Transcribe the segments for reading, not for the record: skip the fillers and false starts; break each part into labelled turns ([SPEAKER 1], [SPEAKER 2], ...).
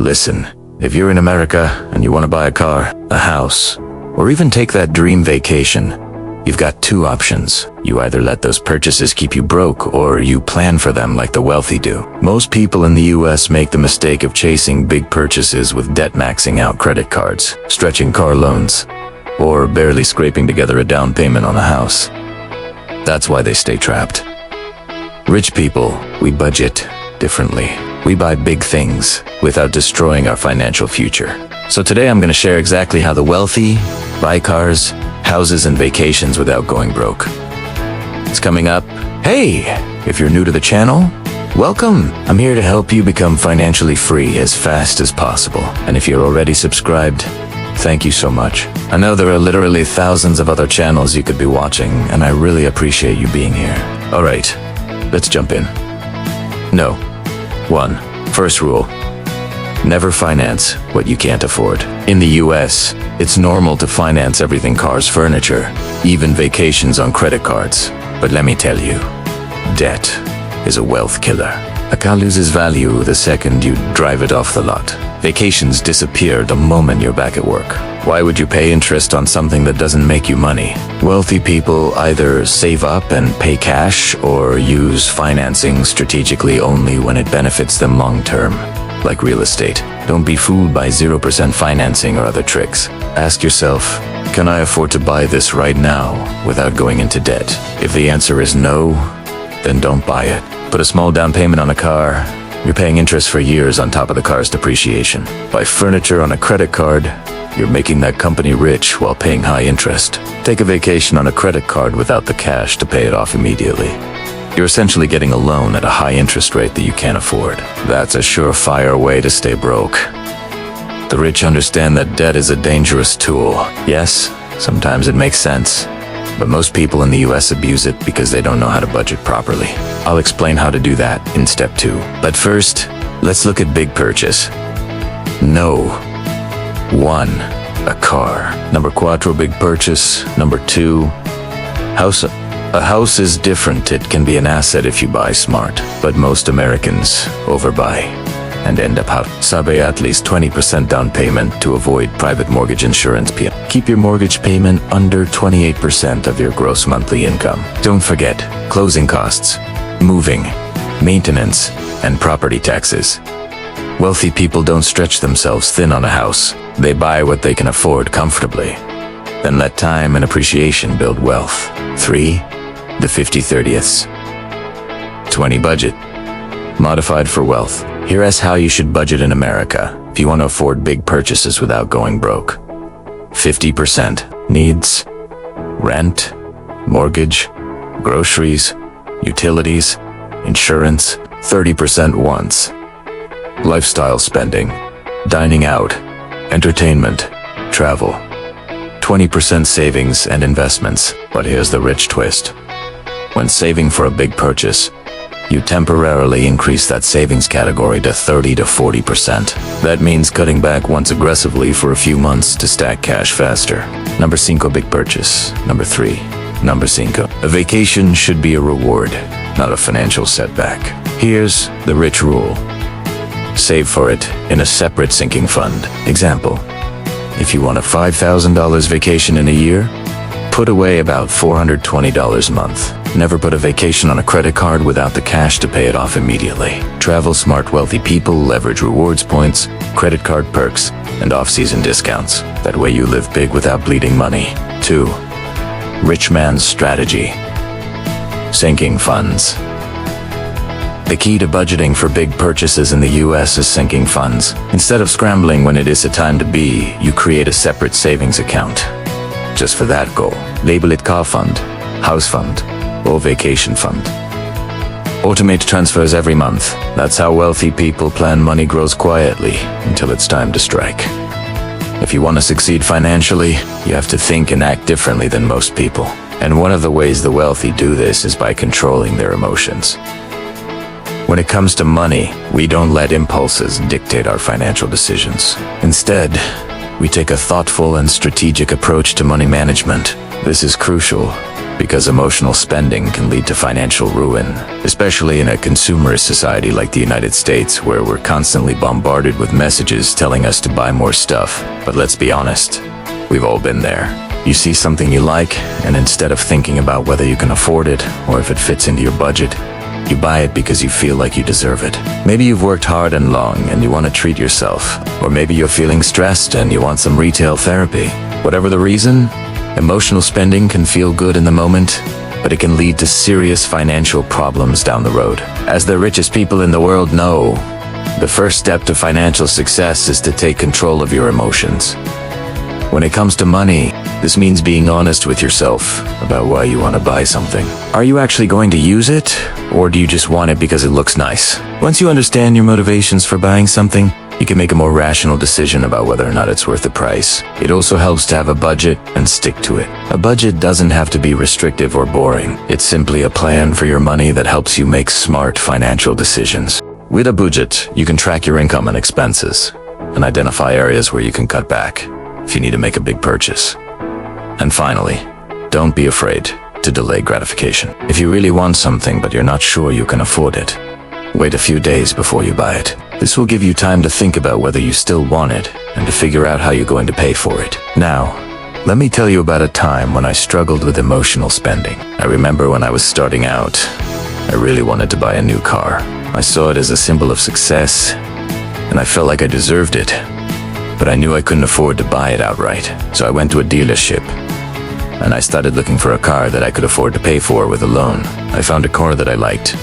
[SPEAKER 1] Listen, if you're in America and you want to buy a car, a house, or even take that dream vacation, you've got two options. You either let those purchases keep you broke, or you plan for them like the wealthy do. Most people in the US make the mistake of chasing big purchases with debt maxing out credit cards, stretching car loans, or barely scraping together a down payment on a house. That's why they stay trapped. Rich people, we budget differently. We buy big things without destroying our financial future. So today I'm going to share exactly how the wealthy buy cars, houses, and vacations without going broke. It's coming up. Hey, if you're new to the channel, welcome. I'm here to help you become financially free as fast as possible. And if you're already subscribed, thank you so much. I know there are literally thousands of other channels you could be watching, and I really appreciate you being here. All right, let's jump in. No. 1. First rule. Never finance what you can't afford. In the US, it's normal to finance everything: cars, furniture, even vacations on credit cards. But let me tell you, debt is a wealth killer. A car loses value the second you drive it off the lot. Vacations disappear the moment you're back at work. Why would you pay interest on something that doesn't make you money? Wealthy people either save up and pay cash or use financing strategically only when it benefits them long term, like real estate. Don't be fooled by 0% financing or other tricks. Ask yourself, can I afford to buy this right now without going into debt? If the answer is no, then don't buy it. Put a small down payment on a car. You're paying interest for years on top of the car's depreciation. Buy furniture on a credit card. You're making that company rich while paying high interest. Take a vacation on a credit card without the cash to pay it off immediately. You're essentially getting a loan at a high interest rate that you can't afford. That's a surefire way to stay broke. The rich understand that debt is a dangerous tool. Yes, sometimes it makes sense, but most people in the US abuse it because they don't know how to budget properly. I'll explain how to do that in step 2. But first, let's look at big purchase. No. 1. A car. Number 4, big purchase. Number 2, house. A house is different. It can be an asset if you buy smart, but most Americans overbuy and end up saving at least 20% down payment to avoid private mortgage insurance. Keep your mortgage payment under 28% of your gross monthly income. Don't forget closing costs, moving, maintenance, and property taxes. Wealthy people don't stretch themselves thin on a house. They buy what they can afford comfortably. Then let time and appreciation build wealth. 3. The 50/30ths. 20 budget. Modified for wealth. Here's how you should budget in America if you want to afford big purchases without going broke. 50% needs, rent, mortgage, groceries, utilities, insurance. 30% wants, lifestyle spending, dining out, entertainment, travel. 20% savings and investments. But here's the rich twist. When saving for a big purchase, you temporarily increase that savings category to 30 to 40%. That means cutting back once aggressively for a few months to stack cash faster. Number 5, big purchase. Number 3, number 5. A vacation should be a reward, not a financial setback. Here's the rich rule. Save for it in a separate sinking fund. Example, if you want a $5,000 vacation in a year, put away about $420 a month. Never put a vacation on a credit card without the cash to pay it off immediately. Travel smart. Wealthy people leverage rewards points, credit card perks, and off-season discounts. That way you live big without bleeding money. 2. Rich man's strategy. Sinking funds. The key to budgeting for big purchases in the US is sinking funds. Instead of scrambling when it is a time to be, you create a separate savings account just for that goal. Label it car fund, house fund, or vacation fund. Automate transfers every month. That's how wealthy people plan. Money grows quietly until it's time to strike. If you want to succeed financially, you have to think and act differently than most people. And one of the ways the wealthy do this is by controlling their emotions. When it comes to money, we don't let impulses dictate our financial decisions. Instead, we take a thoughtful and strategic approach to money management. This is crucial because emotional spending can lead to financial ruin, especially in a consumerist society like the United States, where we're constantly bombarded with messages telling us to buy more stuff. But let's be honest, we've all been there. You see something you like, and instead of thinking about whether you can afford it or if it fits into your budget, you buy it because you feel like you deserve it. Maybe you've worked hard and long and you want to treat yourself. Or maybe you're feeling stressed and you want some retail therapy. Whatever the reason, emotional spending can feel good in the moment, but it can lead to serious financial problems down the road. As the richest people in the world know, the first step to financial success is to take control of your emotions. When it comes to money, this means being honest with yourself about why you want to buy something. Are you actually going to use it, or do you just want it because it looks nice? Once you understand your motivations for buying something, you can make a more rational decision about whether or not it's worth the price. It also helps to have a budget and stick to it. A budget doesn't have to be restrictive or boring. It's simply a plan for your money that helps you make smart financial decisions. With a budget, you can track your income and expenses and identify areas where you can cut back if you need to make a big purchase. And finally, don't be afraid to delay gratification. If you really want something but you're not sure you can afford it, wait a few days before you buy it. This will give you time to think about whether you still want it and to figure out how you're going to pay for it. Now, let me tell you about a time when I struggled with emotional spending. I remember when I was starting out, I really wanted to buy a new car. I saw it as a symbol of success, and I felt like I deserved it. But I knew I couldn't afford to buy it outright. So I went to a dealership, and I started looking for a car that I could afford to pay for with a loan. I found a car that I liked,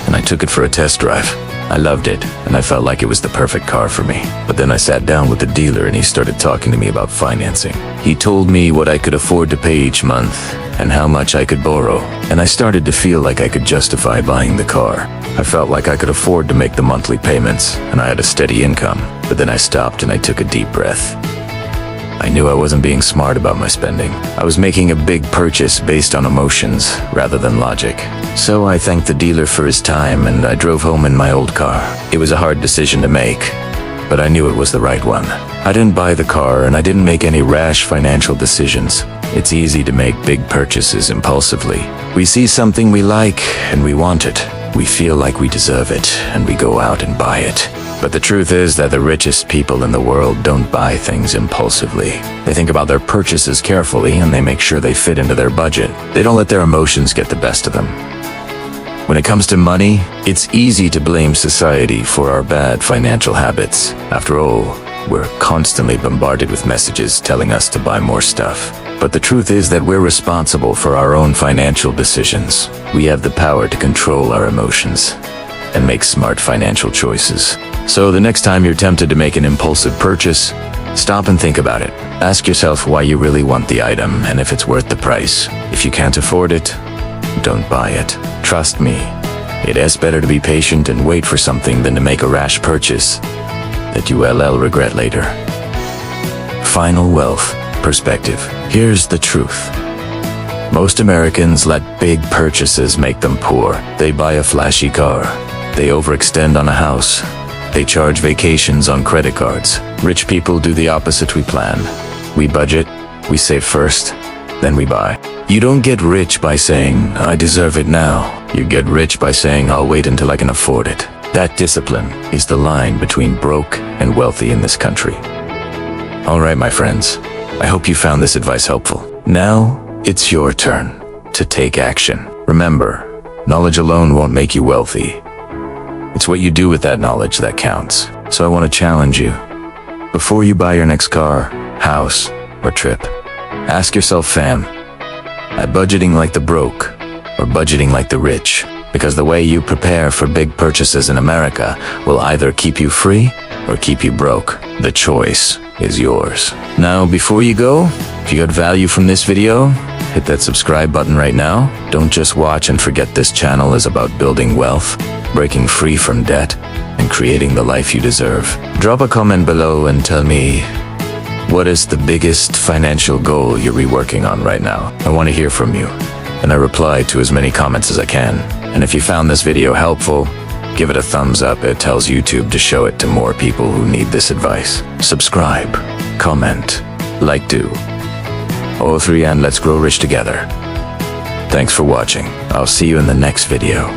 [SPEAKER 1] and I took it for a test drive. I loved it, and I felt like it was the perfect car for me. But then I sat down with the dealer and he started talking to me about financing. He told me what I could afford to pay each month and how much I could borrow, and I started to feel like I could justify buying the car. I felt like I could afford to make the monthly payments, and I had a steady income. But then I stopped and I took a deep breath. I knew I wasn't being smart about my spending. I was making a big purchase based on emotions rather than logic. So I thanked the dealer for his time and I drove home in my old car. It was a hard decision to make, but I knew it was the right one. I didn't buy the car and I didn't make any rash financial decisions. It's easy to make big purchases impulsively. We see something we like and we want it. We feel like we deserve it and we go out and buy it. But the truth is that the richest people in the world don't buy things impulsively. They think about their purchases carefully and they make sure they fit into their budget. They don't let their emotions get the best of them. When it comes to money, it's easy to blame society for our bad financial habits. After all, we're constantly bombarded with messages telling us to buy more stuff. But the truth is that we're responsible for our own financial decisions. We have the power to control our emotions and make smart financial choices. So the next time you're tempted to make an impulsive purchase, stop and think about it. Ask yourself why you really want the item and if it's worth the price. If you can't afford it, don't buy it. Trust me, it is better to be patient and wait for something than to make a rash purchase that you will regret later. Final wealth perspective. Here's the truth. Most Americans let big purchases make them poor. They buy a flashy car. They overextend on a house. They charge vacations on credit cards. Rich people do the opposite. We plan. We budget. We save first. Then we buy. You don't get rich by saying, I deserve it now. You get rich by saying, I'll wait until I can afford it. That discipline is the line between broke and wealthy in this country. All right, my friends. I hope you found this advice helpful. Now, it's your turn to take action. Remember, knowledge alone won't make you wealthy. It's what you do with that knowledge that counts. So I want to challenge you. Before you buy your next car, house, or trip, ask yourself, fam, am I budgeting like the broke or budgeting like the rich? Because the way you prepare for big purchases in America will either keep you free or keep you broke. The choice is yours. Now, before you go, if you got value from this video, hit that subscribe button right now. Don't just watch and forget this channel is about building wealth, breaking free from debt, and creating the life you deserve. Drop a comment below and tell me, what is the biggest financial goal you're reworking on right now? I want to hear from you, and I reply to as many comments as I can. And if you found this video helpful, give it a thumbs up. It tells YouTube to show it to more people who need this advice. Subscribe, comment, like do. All three, and let's grow rich together. Thanks for watching. I'll see you in the next video.